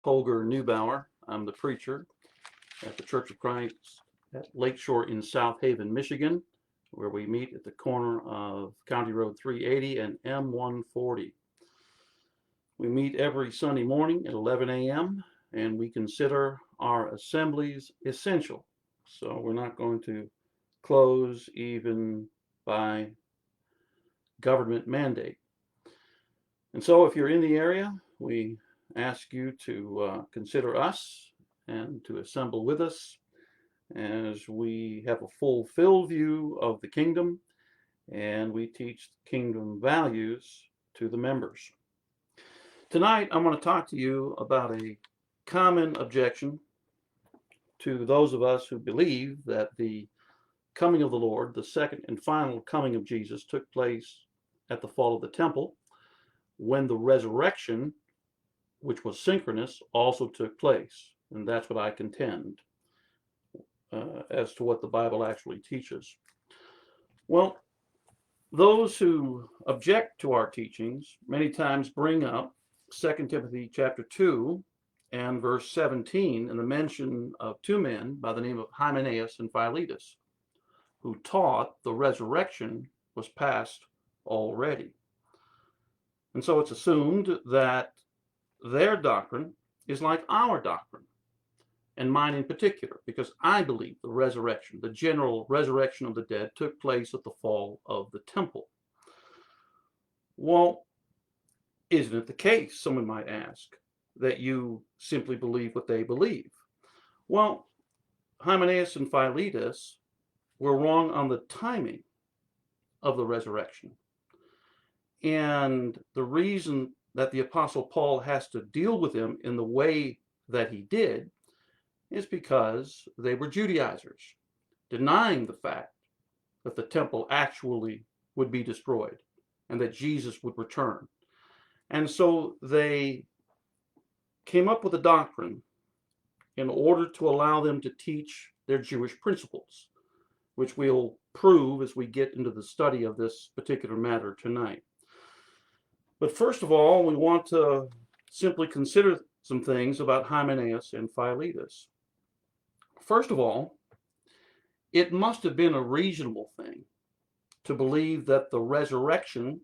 Holger Neubauer. I'm the preacher at the Church of Christ at Lakeshore in South Haven, Michigan, where we meet at the corner of County Road 380 and M140. We meet every Sunday morning at 11 a.m. and we consider our assemblies essential. So we're not going to close even by government mandate. And so if you're in the area, we ask you to consider us and to assemble with us as we have a fulfilled view of the kingdom and we teach kingdom values to the members. Tonight, I want to talk to you about a common objection to those of us who believe that the coming of the Lord, the second and final coming of Jesus, took place at the fall of the temple, when the resurrection, which was synchronous, also took place. And that's what I contend as to what the Bible actually teaches. Well, those who object to our teachings many times bring up 2 Timothy chapter 2 and verse 17 and the mention of two men by the name of Hymenaeus and Philetus, who taught the resurrection was past already. And so it's assumed that their doctrine is like our doctrine, and mine in particular, because I believe the resurrection, the general resurrection of the dead, took place at the fall of the temple. Well, isn't it the case, someone might ask, that you simply believe what they believe? Well, Hymenaeus and Philetus were wrong on the timing of the resurrection. And the reason that the Apostle Paul has to deal with them in the way that he did is because they were Judaizers, denying the fact that the temple actually would be destroyed and that Jesus would return. And so they came up with a doctrine in order to allow them to teach their Jewish principles, which we'll prove as we get into the study of this particular matter tonight. But first of all, we want to simply consider some things about Hymenaeus and Philetus. First of all, it must have been a reasonable thing to believe that the resurrection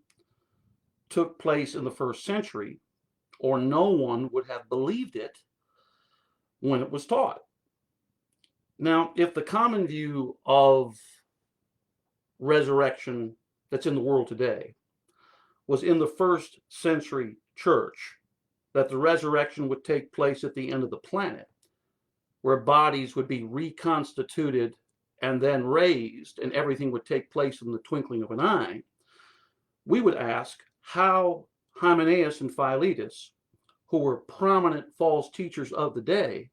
took place in the first century, or no one would have believed it when it was taught. Now, if the common view of resurrection that's in the world today was in the first century church, that the resurrection would take place at the end of the planet, where bodies would be reconstituted and then raised, and everything would take place in the twinkling of an eye, we would ask how Hymenaeus and Philetus, who were prominent false teachers of the day,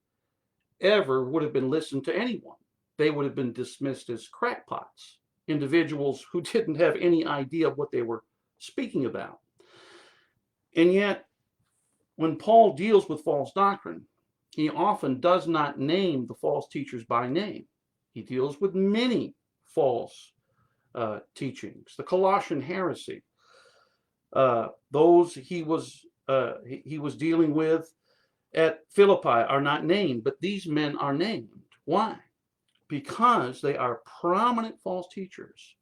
ever would have been listened to anyone. They would have been dismissed as crackpots, individuals who didn't have any idea of what they were speaking about. And yet, when Paul deals with false doctrine, he often does not name the false teachers by name. He deals with many false teachings. The Colossian heresy, those he was dealing with at Philippi are not named, but these men are named. Why? Because they are prominent false teachers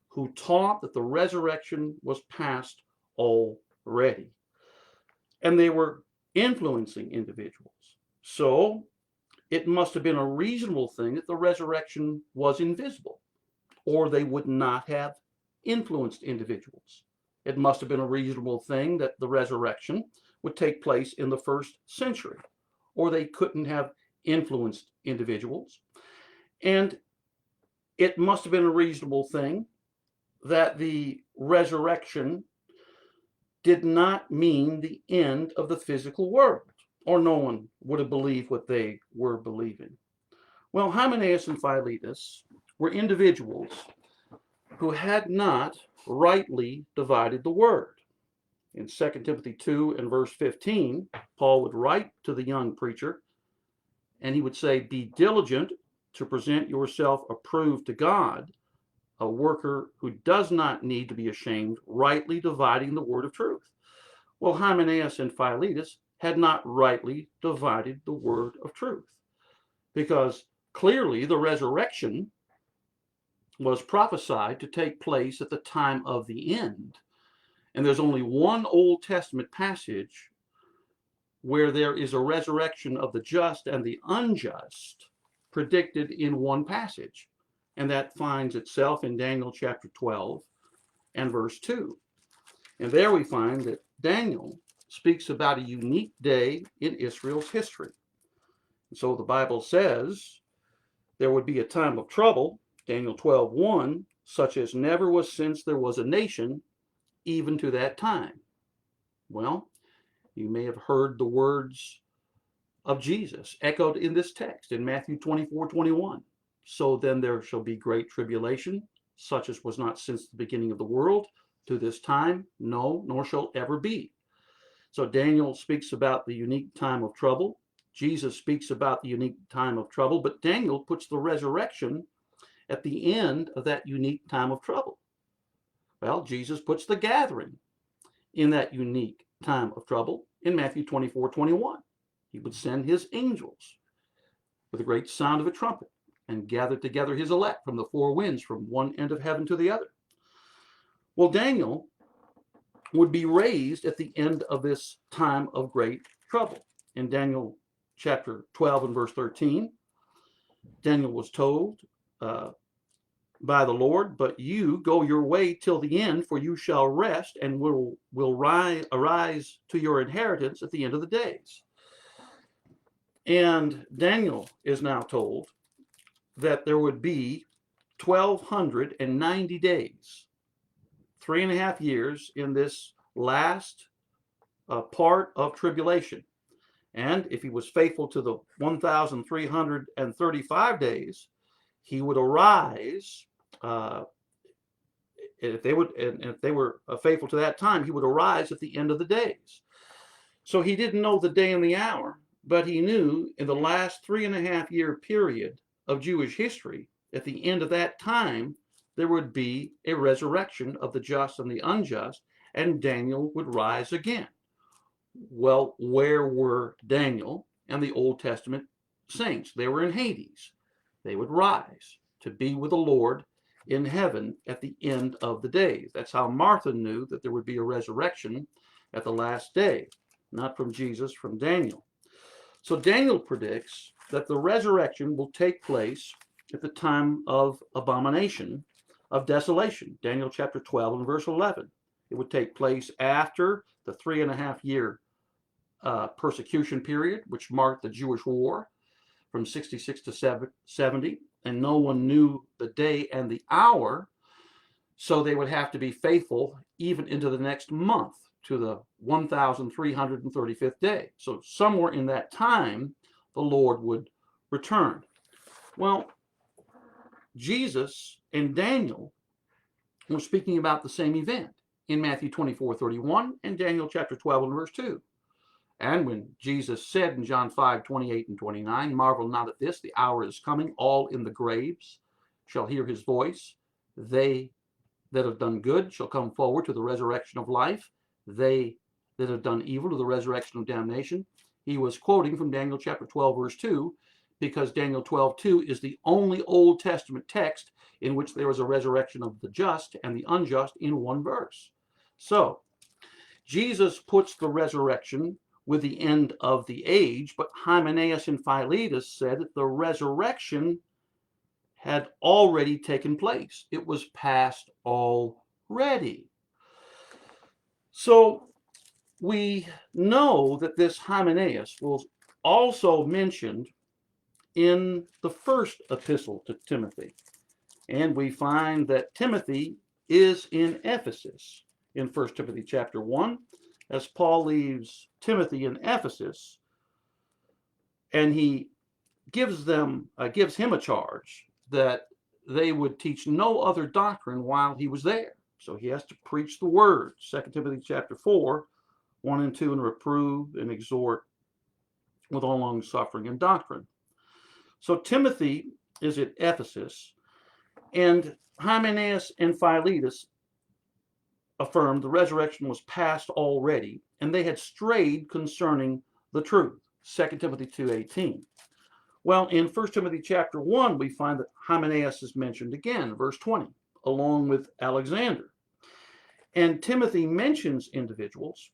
who taught that the resurrection was past already. And they were influencing individuals. So it must have been a reasonable thing that the resurrection was invisible, or they would not have influenced individuals. It must have been a reasonable thing that the resurrection would take place in the first century, or they couldn't have influenced individuals. And it must have been a reasonable thing that the resurrection did not mean the end of the physical world, or no one would have believed what they were believing. Well, Hymenaeus and Philetus were individuals who had not rightly divided the word. In 2 Timothy 2 and verse 15, Paul would write to the young preacher, and he would say, "Be diligent to present yourself approved to God, a worker who does not need to be ashamed, rightly dividing the word of truth." Well, Hymenaeus and Philetus had not rightly divided the word of truth. Because clearly the resurrection was prophesied to take place at the time of the end. And there's only one Old Testament passage where there is a resurrection of the just and the unjust predicted in one passage. And that finds itself in Daniel chapter 12 and verse 2. And there we find that Daniel speaks about a unique day in Israel's history. And so the Bible says there would be a time of trouble, Daniel 12:1, such as never was since there was a nation, even to that time. Well, you may have heard the words of Jesus echoed in this text in Matthew 24:21. So then there shall be great tribulation, such as was not since the beginning of the world to this time, no, nor shall ever be. So Daniel speaks about the unique time of trouble. Jesus speaks about the unique time of trouble, but Daniel puts the resurrection at the end of that unique time of trouble. Well, Jesus puts the gathering in that unique time of trouble in Matthew 24:21. He would send his angels with a great sound of a trumpet and gather together his elect from the four winds, from one end of heaven to the other. Well, Daniel would be raised at the end of this time of great trouble. In Daniel chapter 12 and verse 13, Daniel was told by the Lord, but you go your way till the end, for you shall rest and will arise to your inheritance at the end of the days. And Daniel is now told that there would be 1,290 days, 3.5 years in this last part of tribulation. And if he was faithful to the 1,335 days, he would arise. If they were faithful to that time, he would arise at the end of the days. So he didn't know the day and the hour, but he knew in the last 3.5 year period of Jewish history, at the end of that time, there would be a resurrection of the just and the unjust, and Daniel would rise again. Well, where were Daniel and the Old Testament saints? They were in Hades. They would rise to be with the Lord in heaven at the end of the days. That's how Martha knew that there would be a resurrection at the last day, not from Jesus, from Daniel. So Daniel predicts that the resurrection will take place at the time of abomination, of desolation. Daniel chapter 12 and verse 11. It would take place after the 3.5 year persecution period, which marked the Jewish war from 66 to 70, and no one knew the day and the hour, so they would have to be faithful even into the next month to the 1,335th day. So somewhere in that time, the Lord would return. Well, Jesus and Daniel were speaking about the same event in Matthew 24:31 and Daniel chapter 12 and verse 2. And when Jesus said in John 5:28 and 29, marvel not at this, the hour is coming, all in the graves shall hear his voice. They that have done good shall come forward to the resurrection of life. They that have done evil to the resurrection of damnation. He was quoting from Daniel chapter 12 verse 2, because Daniel 12:2 is the only Old Testament text in which there is a resurrection of the just and the unjust in one verse. So Jesus puts the resurrection with the end of the age, but Hymenaeus and Philetus said that the resurrection had already taken place. It was past already. So we know that this Hymenaeus was also mentioned in the first epistle to Timothy. And we find that Timothy is in Ephesus in 1 Timothy chapter 1, as Paul leaves Timothy in Ephesus, and he gives him a charge that they would teach no other doctrine while he was there. So he has to preach the word. 2 Timothy chapter 4, 1 and 2, and reprove and exhort with all long suffering and doctrine. So Timothy is at Ephesus, and Hymenaeus and Philetus affirmed the resurrection was past already, and they had strayed concerning the truth. 2 Timothy 2:18. Well, in 1 Timothy chapter 1, we find that Hymenaeus is mentioned again, verse 20, along with Alexander. And Timothy mentions individuals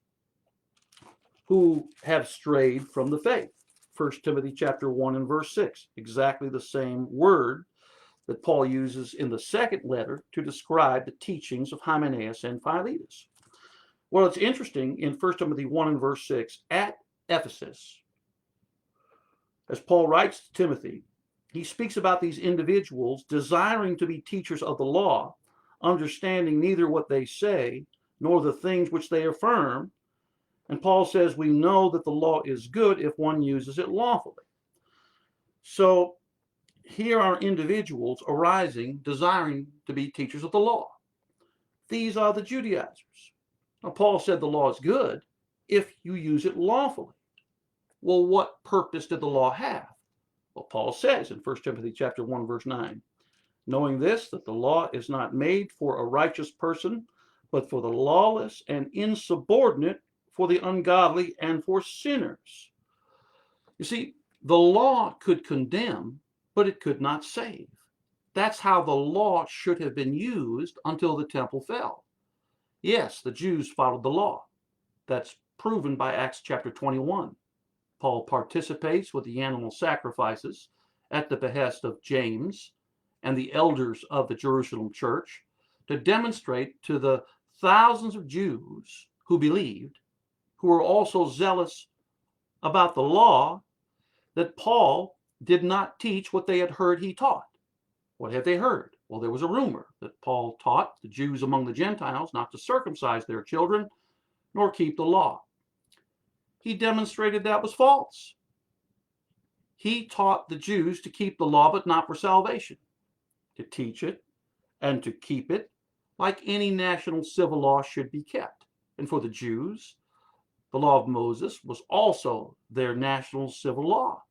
who have strayed from the faith. 1 Timothy chapter 1 and verse 6, exactly the same word that Paul uses in the second letter to describe the teachings of Hymenaeus and Philetus. Well, it's interesting in 1 Timothy 1 and verse 6, at Ephesus, as Paul writes to Timothy, he speaks about these individuals desiring to be teachers of the law, understanding neither what they say nor the things which they affirm. And Paul says, we know that the law is good if one uses it lawfully. So here are individuals arising, desiring to be teachers of the law. These are the Judaizers. Now, Paul said the law is good if you use it lawfully. Well, what purpose did the law have? Well, Paul says in 1 Timothy chapter 1, verse 9, knowing this, that the law is not made for a righteous person, but for the lawless and insubordinate, for the ungodly and for sinners. You see, the law could condemn, but it could not save. That's how the law should have been used until the temple fell. Yes, the Jews followed the law. That's proven by Acts chapter 21. Paul participates with the animal sacrifices at the behest of James and the elders of the Jerusalem church to demonstrate to the thousands of Jews who believed, who were also zealous about the law, that Paul did not teach what they had heard he taught. What had they heard? Well, there was a rumor that Paul taught the Jews among the Gentiles not to circumcise their children nor keep the law. He demonstrated that was false. He taught the Jews to keep the law, but not for salvation, to teach it and to keep it like any national civil law should be kept. And for the Jews, the law of Moses was also their national civil law.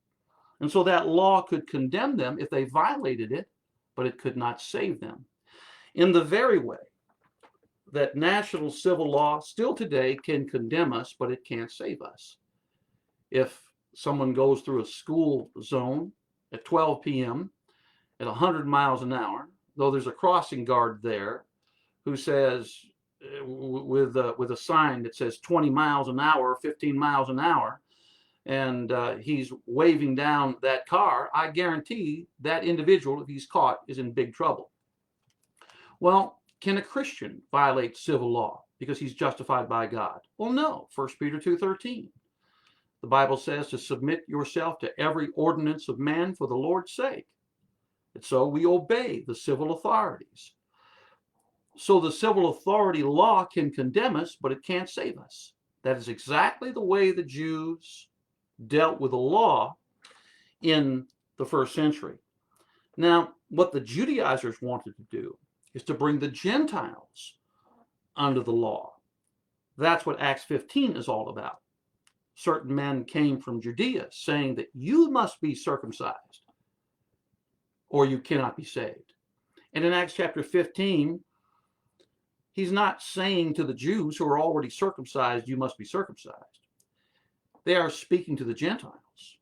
And so that law could condemn them if they violated it, but it could not save them. In the very way that national civil law still today can condemn us, but it can't save us. If someone goes through a school zone at 12 p.m. at 100 miles an hour, though there's a crossing guard there who says, with a sign that says 20 miles an hour, 15 miles an hour, and he's waving down that car, I guarantee that individual, if he's caught, is in big trouble. Well, can a Christian violate civil law because he's justified by God? Well, no. 1 Peter 2:13. The Bible says to submit yourself to every ordinance of man for the Lord's sake. And so we obey the civil authorities. So the civil authority law can condemn us, but it can't save us. That is exactly the way the Jews dealt with the law in the first century. Now, what the Judaizers wanted to do is to bring the Gentiles under the law. That's what Acts 15 is all about. Certain men came from Judea saying that you must be circumcised or you cannot be saved. And in Acts chapter 15, he's not saying to the Jews who are already circumcised, you must be circumcised. They are speaking to the Gentiles.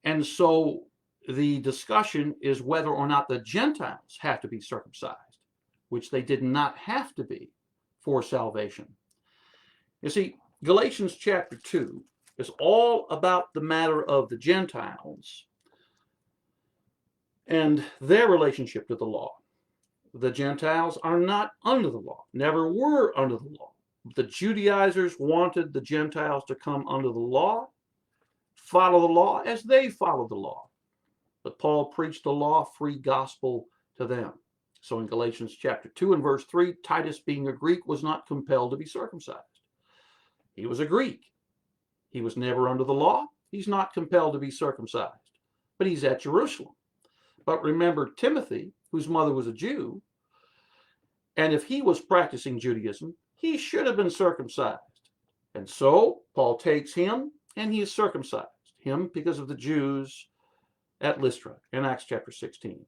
And so the discussion is whether or not the Gentiles have to be circumcised, which they did not have to be for salvation. You see, Galatians chapter 2 is all about the matter of the Gentiles and their relationship to the law. The Gentiles are not under the law, never were under the law. The Judaizers wanted the Gentiles to come under the law, follow the law as they followed the law. But Paul preached the law-free gospel to them. So in Galatians chapter 2 and verse 3, Titus, being a Greek, was not compelled to be circumcised. He was a Greek. He was never under the law. He's not compelled to be circumcised. But he's at Jerusalem. But remember Timothy, whose mother was a Jew, and if he was practicing Judaism, he should have been circumcised. And so Paul takes him and he is circumcised. Him because of the Jews at Lystra in Acts chapter 16.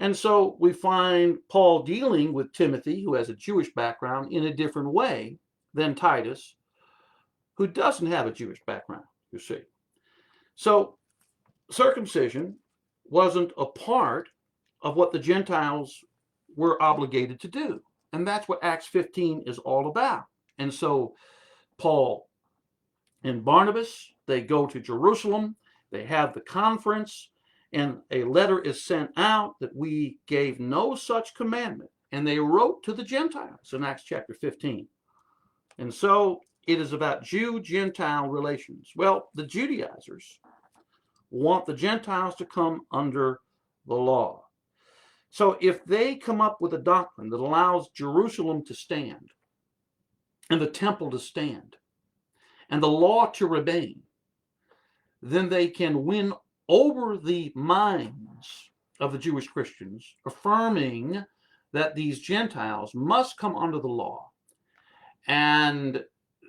And so we find Paul dealing with Timothy, who has a Jewish background, in a different way than Titus, who doesn't have a Jewish background, you see. So circumcision wasn't a part of what the Gentiles were obligated to do. And that's what Acts 15 is all about. And so Paul and Barnabas, they go to Jerusalem, they have the conference, and a letter is sent out that we gave no such commandment. And they wrote to the Gentiles in Acts chapter 15. And so it is about Jew-Gentile relations. Well, the Judaizers want the Gentiles to come under the law. So if they come up with a doctrine that allows Jerusalem to stand, and the temple to stand, and the law to remain, then they can win over the minds of the Jewish Christians, affirming that these Gentiles must come under the law, and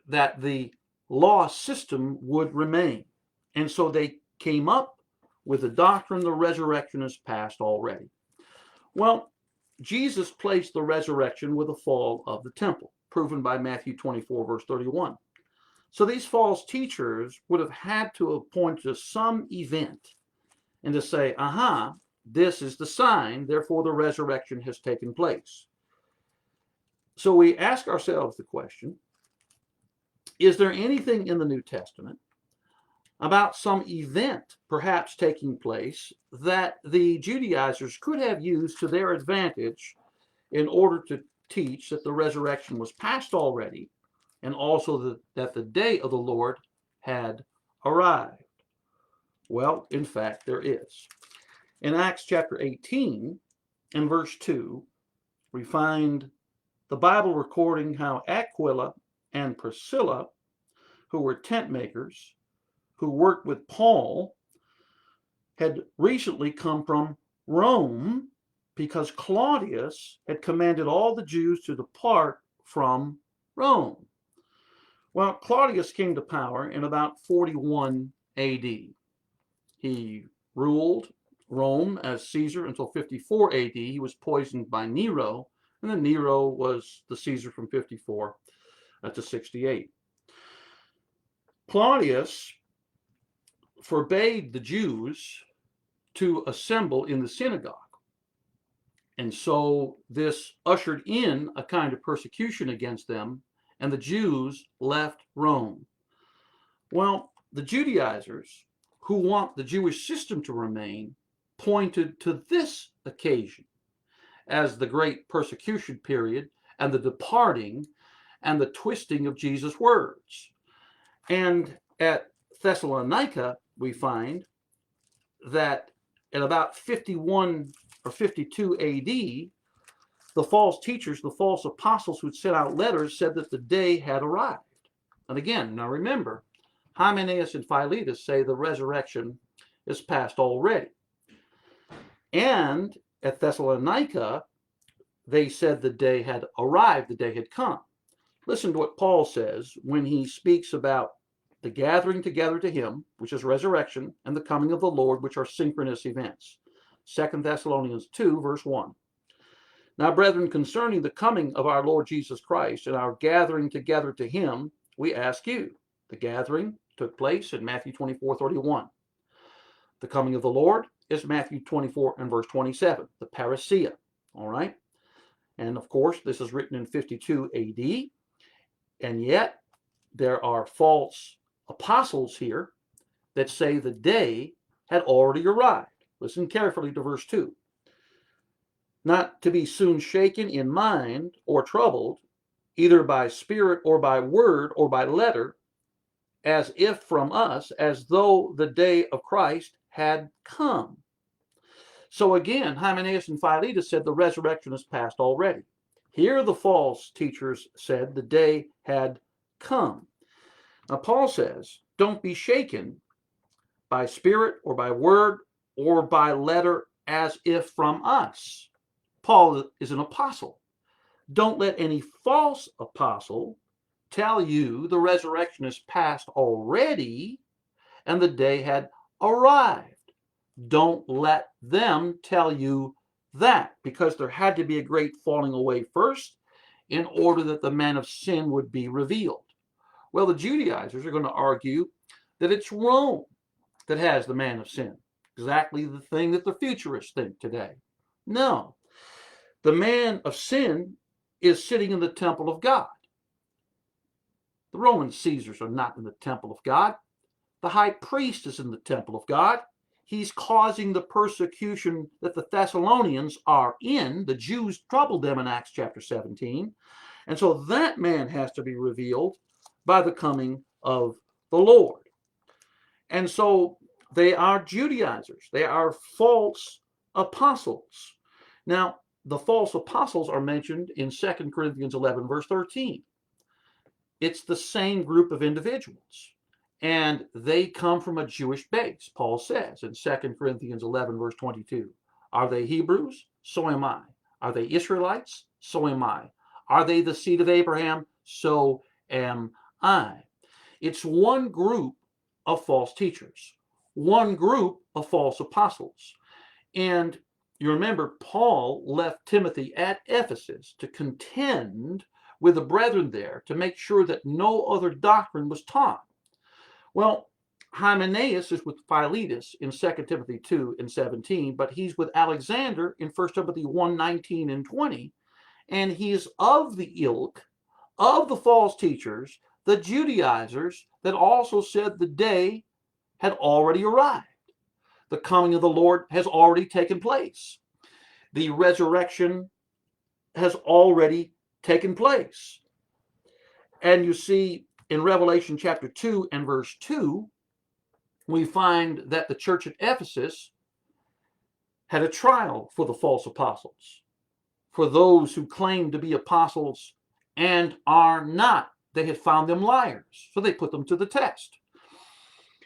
that the law system would remain. And so they came up with the doctrine the resurrection is past already. Well, Jesus placed the resurrection with the fall of the temple, proven by Matthew 24, verse 31. So these false teachers would have had to point to some event and to say, aha, this is the sign, therefore the resurrection has taken place. So we ask ourselves the question, is there anything in the New Testament about some event perhaps taking place that the Judaizers could have used to their advantage in order to teach that the resurrection was past already, and also that the day of the Lord had arrived? Well, in fact, there is. In Acts chapter 18 and verse 2, we find the Bible recording how Aquila and Priscilla, who were tent makers, who worked with Paul, had recently come from Rome because Claudius had commanded all the Jews to depart from Rome. Well, Claudius came to power in about 41 AD. He ruled Rome as Caesar until 54 AD. He was poisoned by Nero, and then Nero was the Caesar from 54 to 68. Claudius forbade the Jews to assemble in the synagogue. And so this ushered in a kind of persecution against them, and the Jews left Rome. Well, the Judaizers, who want the Jewish system to remain, pointed to this occasion as the great persecution period and the departing and the twisting of Jesus' words. And at Thessalonica, we find that at about 51 or 52 AD, the false teachers, the false apostles who'd sent out letters, said that the day had arrived. And again, now remember, Hymenaeus and Philetus say the resurrection is past already. And at Thessalonica, they said the day had arrived, the day had come. Listen to what Paul says when he speaks about the gathering together to him, which is resurrection, and the coming of the Lord, which are synchronous events. 2 Thessalonians 2, verse 1. Now, brethren, concerning the coming of our Lord Jesus Christ and our gathering together to him, we ask you. The gathering took place in Matthew 24, 31. The coming of the Lord is Matthew 24 and verse 27, the parousia. All right? And of course, this is written in 52 AD. And yet, there are false apostles here that say the day had already arrived. Listen carefully to verse 2. Not to be soon shaken in mind or troubled, either by spirit or by word or by letter, as if from us, as though the day of Christ had come. So again, Hymenaeus and Philetus said the resurrection is past already. Here the false teachers said the day had come. Now Paul says, don't be shaken by spirit or by word or by letter as if from us. Paul is an apostle. Don't let any false apostle tell you the resurrection is past already and the day had arrived. Don't let them tell you that because there had to be a great falling away first in order that the man of sin would be revealed. Well, the Judaizers are going to argue that it's Rome that has the man of sin, exactly the thing that the futurists think today. No, the man of sin is sitting in the temple of God. The Roman Caesars are not in the temple of God. The high priest is in the temple of God. He's causing the persecution that the Thessalonians are in. The Jews troubled them in Acts chapter 17. And so that man has to be revealed by the coming of the Lord. And so they are Judaizers. They are false apostles. Now, the false apostles are mentioned in 2 Corinthians 11, verse 13. It's the same group of individuals. And they come from a Jewish base, Paul says in 2 Corinthians 11, verse 22. Are they Hebrews? So am I. Are they Israelites? So am I. Are they the seed of Abraham? So am I. It's one group of false teachers, one group of false apostles. And you remember, Paul left Timothy at Ephesus to contend with the brethren there to make sure that no other doctrine was taught. Well, Hymenaeus is with Philetus in 2 Timothy 2 and 17, but he's with Alexander in 1 Timothy 1, 19 and 20, and he is of the ilk of the false teachers, the Judaizers, that also said the day had already arrived. The coming of the Lord has already taken place. The resurrection has already taken place. And you see, in Revelation chapter 2 and verse 2, we find that the church at Ephesus had a trial for the false apostles, for those who claim to be apostles and are not. They had found them liars, so they put them to the test.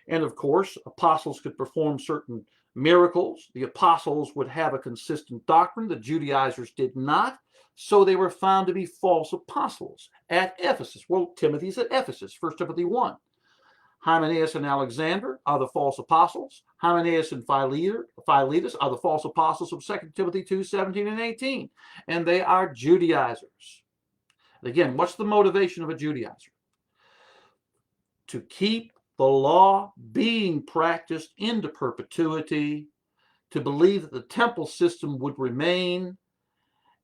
And of course, apostles could perform certain miracles. The apostles would have a consistent doctrine. The Judaizers did not. So they were found to be false apostles at Ephesus. Well, Timothy's at Ephesus, 1 Timothy 1. Hymenaeus and Alexander are the false apostles. Hymenaeus and Philetus are the false apostles of 2 Timothy 2, 17 and 18. And they are Judaizers. Again, what's the motivation of a Judaizer? To keep the law being practiced into perpetuity, to believe that the temple system would remain,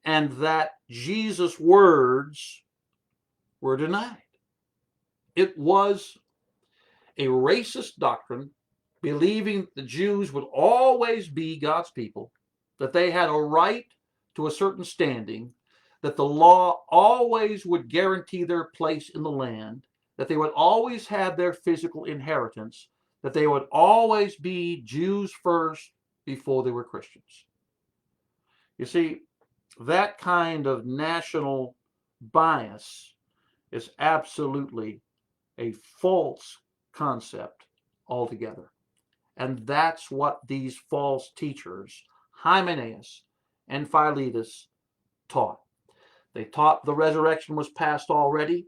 and that Jesus' words were denied. It was a racist doctrine, believing the Jews would always be God's people, that they had a right to a certain standing, that the law always would guarantee their place in the land, that they would always have their physical inheritance, that they would always be Jews first before they were Christians. You see, that kind of national bias is absolutely a false concept altogether. And that's what these false teachers, Hymenaeus and Philetus, taught. They taught the resurrection was past already.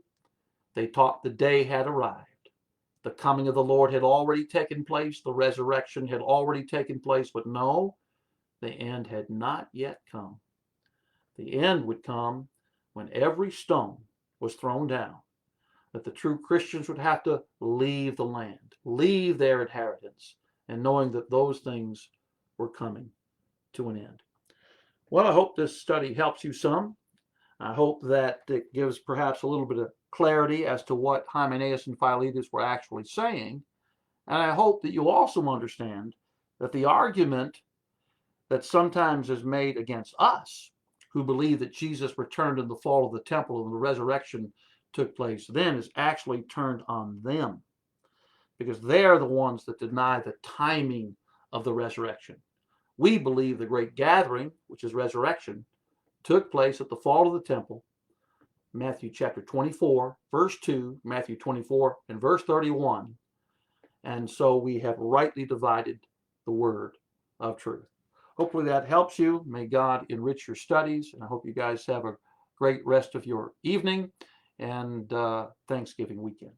They taught the day had arrived. The coming of the Lord had already taken place. The resurrection had already taken place. But no, the end had not yet come. The end would come when every stone was thrown down, that the true Christians would have to leave the land, leave their inheritance, and knowing that those things were coming to an end. Well, I hope this study helps you some. I hope that it gives perhaps a little bit of clarity as to what Hymenaeus and Philetus were actually saying. And I hope that you also understand that the argument that sometimes is made against us, who believe that Jesus returned in the fall of the temple and the resurrection took place then, is actually turned on them, because they're the ones that deny the timing of the resurrection. We believe the great gathering, which is resurrection, took place at the fall of the temple, Matthew chapter 24, verse 2, Matthew 24 and verse 31. And so we have rightly divided the word of truth. Hopefully that helps you. May God enrich your studies. And I hope you guys have a great rest of your evening and Thanksgiving weekend.